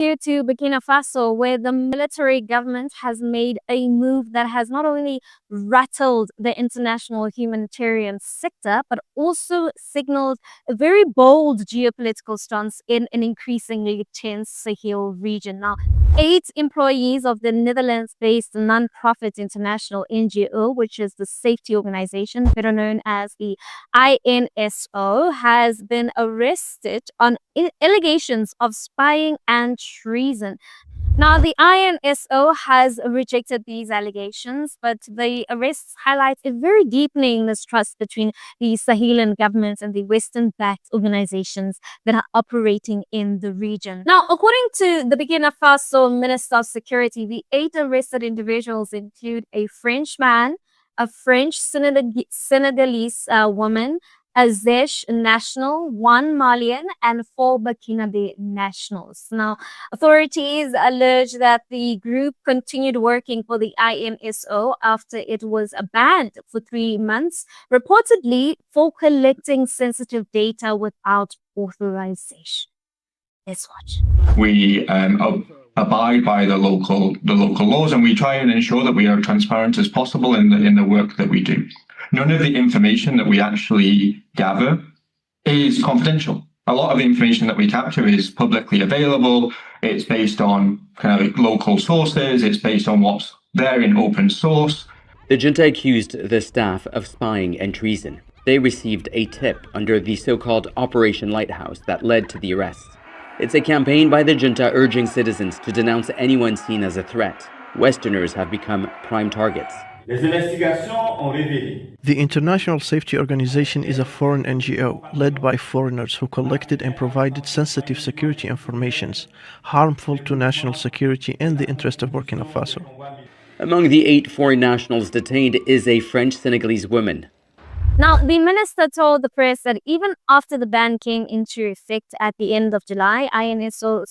Here to Burkina Faso, where the military government has made a move that has not only rattled the international humanitarian sector, but also signaled a very bold geopolitical stance in an increasingly tense Sahel region. Now, 8 employees of the Netherlands-based non-profit international NGO, which is the safety organization better known as the INSO, has been arrested on allegations of spying and treason. Now, the INSO has rejected these allegations, but the arrests highlight a very deepening mistrust between the Sahelian governments and the Western-backed organizations that are operating in the region. Now, according to the Burkina Faso Minister of Security, the 8 arrested individuals include a French man, a French Senegalese woman, a Zesh national, 1 Malian, and 4 Burkinabe nationals. Now, authorities allege that the group continued working for the INSO after it was banned for 3 months, reportedly for collecting sensitive data without authorization. Let's watch. We abide by the local laws, and we try and ensure that we are transparent as possible in the work that we do. None of the information that we actually gather is confidential. A lot of the information that we capture is publicly available. It's based on kind of local sources. It's based on what's there in open source. The junta accused the staff of spying and treason. They received a tip under the so-called Operation Lighthouse that led to the arrest. It's a campaign by the junta urging citizens to denounce anyone seen as a threat. Westerners have become prime targets. The International Safety Organization is a foreign NGO led by foreigners who collected and provided sensitive security informations harmful to national security and the interest of Burkina Faso. Among the 8 foreign nationals detained is a French Senegalese woman. Now, the minister told the press that even after the ban came into effect at the end of July, INSO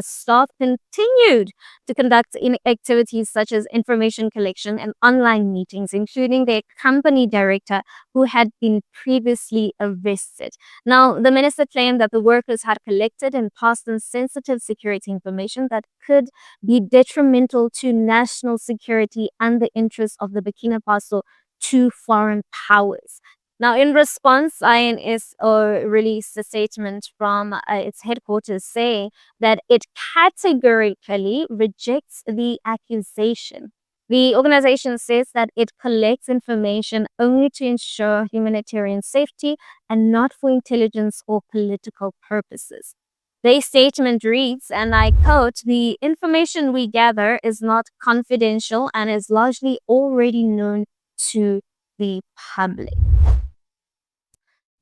staff continued to conduct activities such as information collection and online meetings, including their company director, who had been previously arrested. Now, the minister claimed that the workers had collected and passed on sensitive security information that could be detrimental to national security and the interests of the Burkina Faso to foreign powers. Now, in response, INSO released a statement from its headquarters saying that it categorically rejects the accusation. The organization says that it collects information only to ensure humanitarian safety and not for intelligence or political purposes. Their statement reads, and I quote, "The information we gather is not confidential and is largely already known to the public."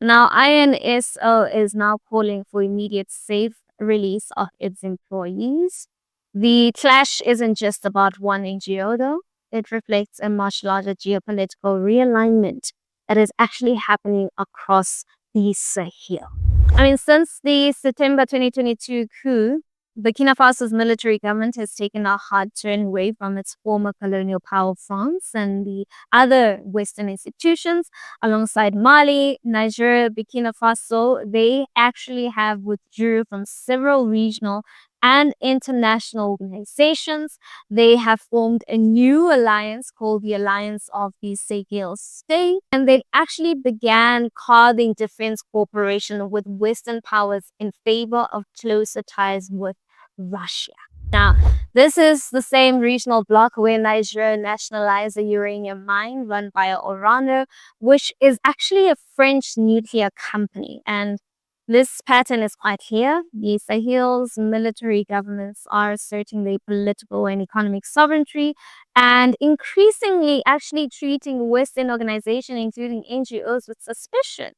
Now, INSO is now calling for immediate safe release of its employees. The clash isn't just about one NGO, though. It reflects a much larger geopolitical realignment that is actually happening across the Sahel. I mean, since the September 2022 coup, Burkina Faso's military government has taken a hard turn away from its former colonial power France and the other Western institutions. Alongside Mali, Niger, Burkina Faso, they actually have withdrew from several regional and international organizations. They have formed a new alliance called the Alliance of the Sahel State, and they actually began carving defense cooperation with Western powers in favor of closer ties with Russia. Now, this is the same regional bloc where Niger nationalized a uranium mine run by Orano, which is actually a French nuclear company. And this pattern is quite clear. The Sahel's military governments are asserting their political and economic sovereignty and increasingly actually treating Western organizations, including NGOs, with suspicion.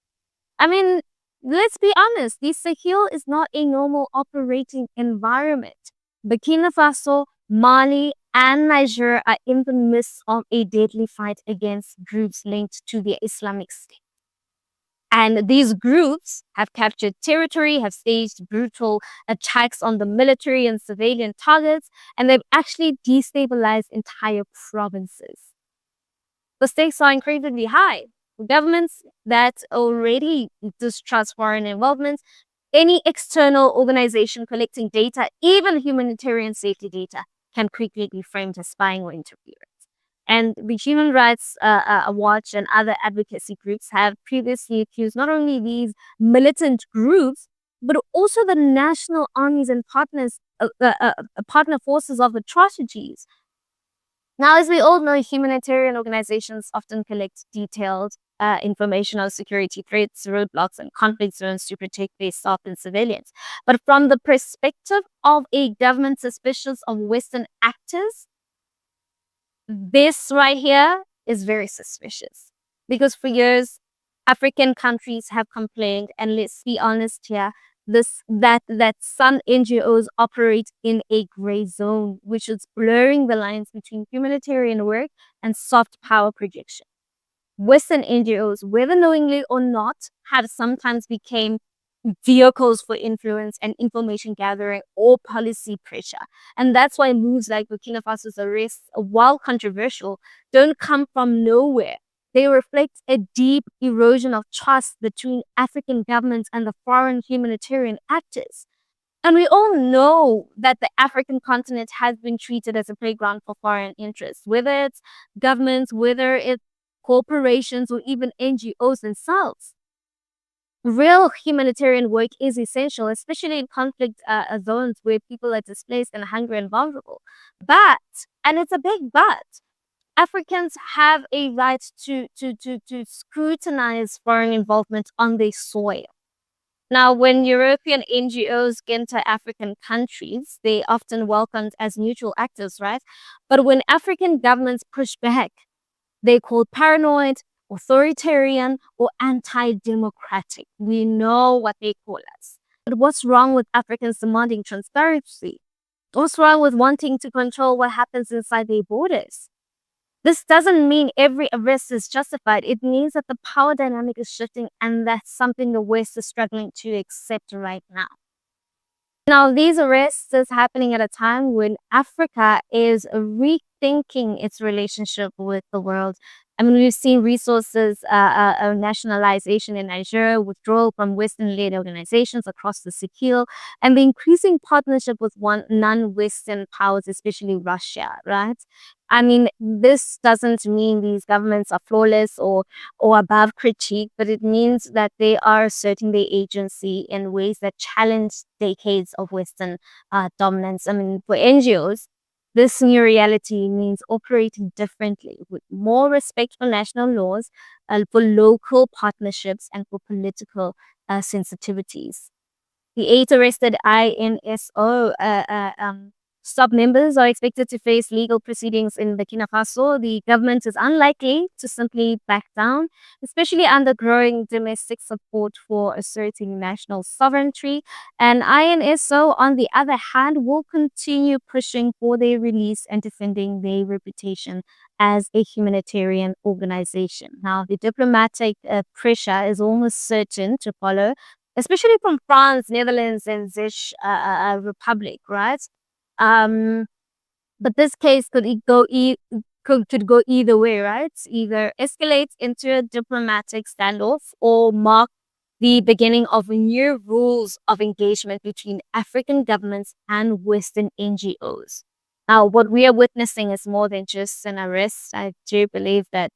I mean, let's be honest, the Sahel is not a normal operating environment. Burkina Faso, Mali, and Niger are in the midst of a deadly fight against groups linked to the Islamic State. And these groups have captured territory, have staged brutal attacks on the military and civilian targets, and they've actually destabilized entire provinces. The stakes are incredibly high. Governments that already distrust foreign involvement Any external organization collecting data, even humanitarian safety data, can quickly be framed as spying or interference. And the Human Rights Watch and other advocacy groups have previously accused not only these militant groups, but also the national armies and partner forces of atrocities. Now, as we all know, humanitarian organizations often collect detailed information on security threats, roadblocks, and conflict zones to protect their staff and civilians. But from the perspective of a government suspicious of Western actors, this right here is very suspicious. Because for years, African countries have complained, and let's be honest here, that some NGOs operate in a gray zone, which is blurring the lines between humanitarian work and soft power projection. Western NGOs, whether knowingly or not, have sometimes become vehicles for influence and information gathering or policy pressure. And that's why moves like Burkina Faso's arrests, while controversial, don't come from nowhere. They reflect a deep erosion of trust between African governments and the foreign humanitarian actors. And we all know that the African continent has been treated as a playground for foreign interests, whether it's governments, whether it's corporations, or even NGOs themselves. Real humanitarian work is essential, especially in conflict zones where people are displaced and hungry and vulnerable. But, and it's a big but, Africans have a right to scrutinize foreign involvement on their soil. Now, when European NGOs enter African countries, they often welcomed as neutral actors, right? But when African governments push back, they're called paranoid, authoritarian, or anti-democratic. We know what they call us. But what's wrong with Africans demanding transparency? What's wrong with wanting to control what happens inside their borders? This doesn't mean every arrest is justified. It means that the power dynamic is shifting, and that's something the West is struggling to accept right now. Now, these arrests is happening at a time when Africa is rethinking its relationship with the world. I mean, we've seen resources nationalization in Nigeria, withdrawal from Western-led organizations across the Sahel, and the increasing partnership with non-Western powers, especially Russia, right? I mean, this doesn't mean these governments are flawless or above critique, but it means that they are asserting their agency in ways that challenge decades of Western dominance. I mean, for NGOs, this new reality means operating differently with more respect for national laws, for local partnerships, and for political sensitivities. The 8 arrested INSO sub members are expected to face legal proceedings in Burkina Faso. The government is unlikely to simply back down, especially under growing domestic support for asserting national sovereignty. And INSO, on the other hand, will continue pushing for their release and defending their reputation as a humanitarian organization. Now, the diplomatic pressure is almost certain to follow, especially from France, Netherlands, and Czech Republic, right? But this case could go either way, right? Either escalate into a diplomatic standoff or mark the beginning of new rules of engagement between African governments and Western NGOs. Now, what we are witnessing is more than just an arrest. I do believe that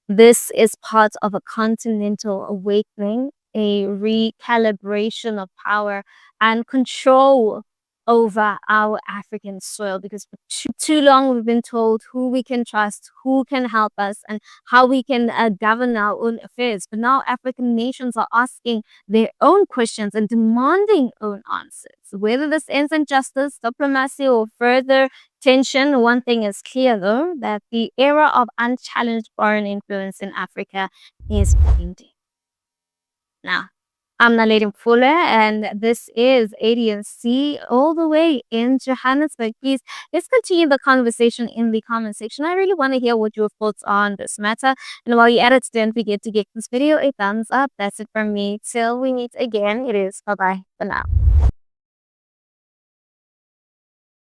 this is part of a continental awakening, a recalibration of power and control over our African soil, because for too long we've been told who we can trust, who can help us, and how we can govern our own affairs. But now African nations are asking their own questions and demanding own answers. Whether this ends in justice, diplomacy, or further tension, one thing is clear though, that the era of unchallenged foreign influence in Africa is ending. Now, I'm Naledi Mfoloe, and this is ADNC all the way in Johannesburg. Please, let's continue the conversation in the comment section. I really want to hear what your thoughts are on this matter. And while you're at it, don't forget to give this video a thumbs up. That's it from me. Till we meet again, it is bye-bye for now.